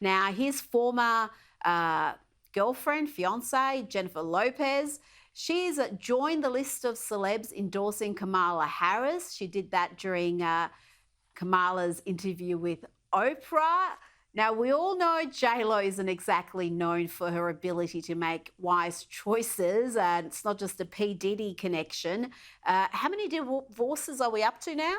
Now, his former uh, girlfriend, fiance, Jennifer Lopez, she's joined the list of celebs endorsing Kamala Harris. She did that during Kamala's interview with Oprah. Now, we all know Lo isn't exactly known for her ability to make wise choices, and it's not just a P. Diddy connection. How many divorces are we up to now?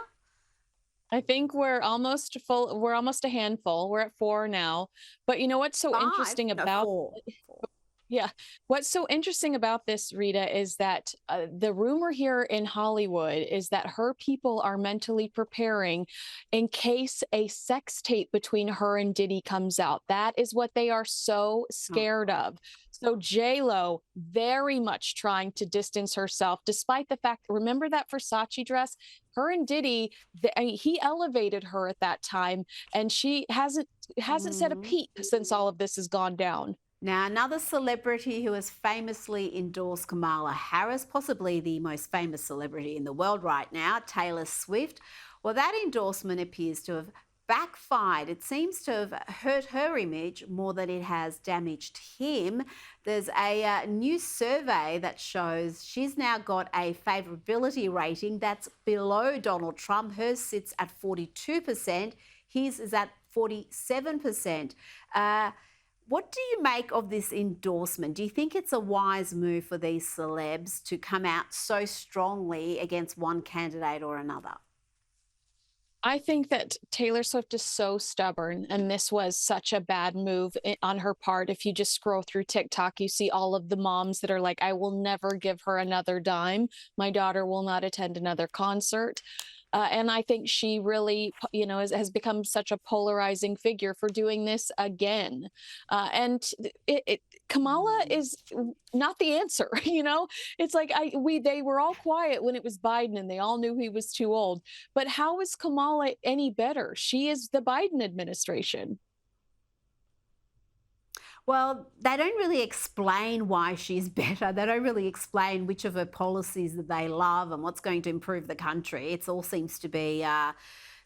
I think we're almost full. We're almost a handful. We're at 4 now. But you know what's so Five? interesting No, about four. Four. yeah. What's so interesting about this, Rita, is that the rumor here in Hollywood is that her people are mentally preparing in case a sex tape between her and Diddy comes out. That is what they are so Oh, scared God. of. So J-Lo very much trying to distance herself, despite the fact, remember that Versace dress? Her and Diddy, I mean, he elevated her at that time, and she hasn't said a Mhm. peep since all of this has gone down. Now, another celebrity who has famously endorsed Kamala Harris, possibly the most famous celebrity in the world right now, Taylor Swift. Well, that endorsement appears to have backfired. It seems to have hurt her image more than it has damaged him. There's a new survey that shows she's now got a favorability rating that's below Donald Trump. Hers sits at 42%, his is at 47%. What do you make of this endorsement? Do you think it's a wise move for these celebs to come out so strongly against one candidate or another? I think that Taylor Swift is so stubborn, and this was such a bad move on her part. If you just scroll through TikTok, you see all of the moms that are like, I will never give her another dime. My daughter will not attend another concert. And I think she really, has become such a polarizing figure for doing this again. And Kamala Mm. is not the answer. It's like they were all quiet when it was Biden, and they all knew he was too old. But how is Kamala any better? She is the Biden administration. Well, they don't really explain why she's better. They don't really explain which of her policies that they love and what's going to improve the country. It all seems to be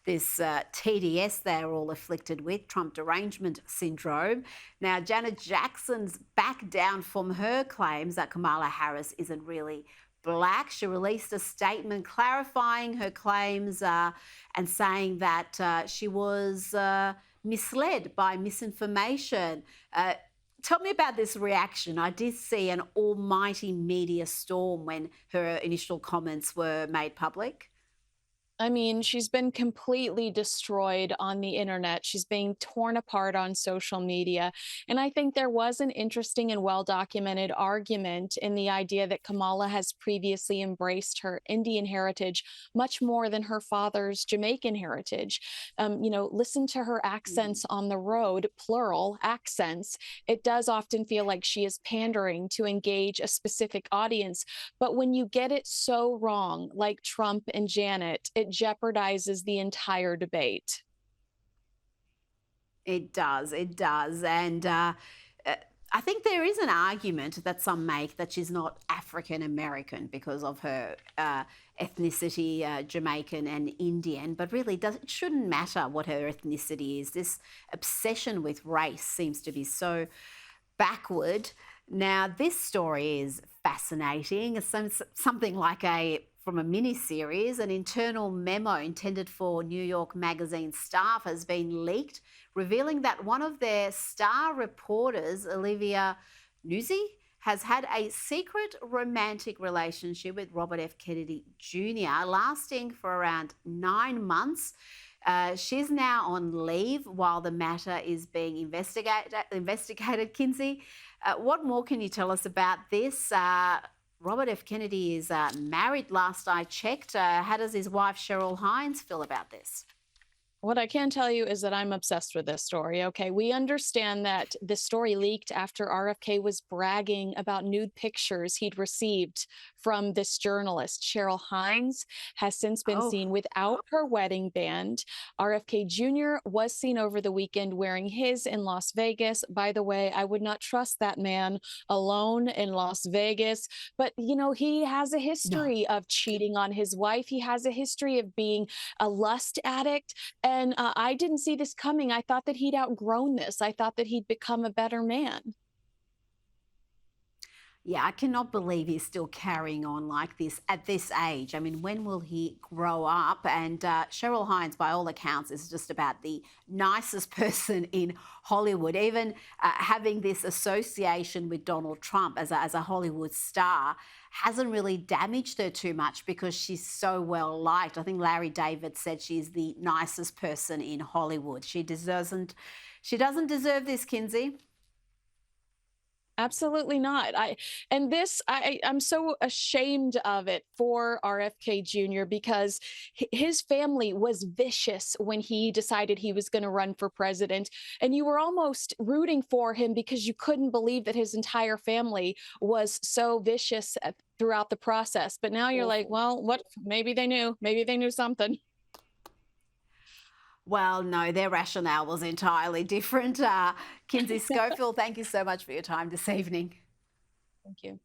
this TDS they're all afflicted with, Trump derangement syndrome. Now, Janet Jackson's back down from her claims that Kamala Harris isn't really black. She released a statement clarifying her claims and saying that she was misled by misinformation. Tell me about this reaction. I did see an almighty media storm when her initial comments were made public. I mean, she's been completely destroyed on the internet. She's being torn apart on social media. And I think there was an interesting and well documented argument in the idea that Kamala has previously embraced her Indian heritage much more than her father's Jamaican heritage. Listen to her Mm. accents on the road, plural accents. It does often feel like she is pandering to engage a specific audience. But when you get it so wrong, like Trump and Janet, it jeopardizes the entire debate. It does. It does. And uh, I think there is an argument that some make that she's not African American because of her ethnicity, Jamaican and Indian. But really, it shouldn't matter what her ethnicity is. This obsession with race seems to be so backward. Now, this story is fascinating. It's something like from a mini series. An internal memo intended for New York Magazine staff has been leaked, revealing that one of their star reporters, Olivia Nuzzi, has had a secret romantic relationship with Robert F. Kennedy Jr., lasting for around 9 months. She's now on leave while the matter is being investigated. Kinsey, what more can you tell us about this? Robert F. Kennedy is married, last I checked. How does his wife, Cheryl Hines, feel about this? What I can tell you is that I'm obsessed with this story. Okay. We understand that the story leaked after RFK was bragging about nude pictures he'd received from this journalist. Cheryl Hines has since been Oh, seen without her wedding band. RFK Jr. was seen over the weekend wearing his in Las Vegas. By the way, I would not trust that man alone in Las Vegas. But, he has a no. history of cheating on his wife. He has a history of being a lust addict. And I didn't see this coming. I thought that he'd outgrown this. I thought that he'd become a better man. Yeah, I cannot believe he's still carrying on like this at this age. I mean, when will he grow up? And Cheryl Hines, by all accounts, is just about the nicest person in Hollywood. Even having this association with Donald Trump as a Hollywood star hasn't really damaged her too much because she's so well liked. I think Larry David said she's the nicest person in Hollywood. She doesn't deserve this, Kinsey. Absolutely not. I'm so ashamed of it for RFK Jr. because his family was vicious when he decided he was going to run for president, and you were almost rooting for him because you couldn't believe that his entire family was so vicious throughout the process. But now you're like, Awful. well, what? Maybe they knew something. Well, no, their rationale was entirely different. Kinsey Schofield, thank you so much for your time this evening. Thank you.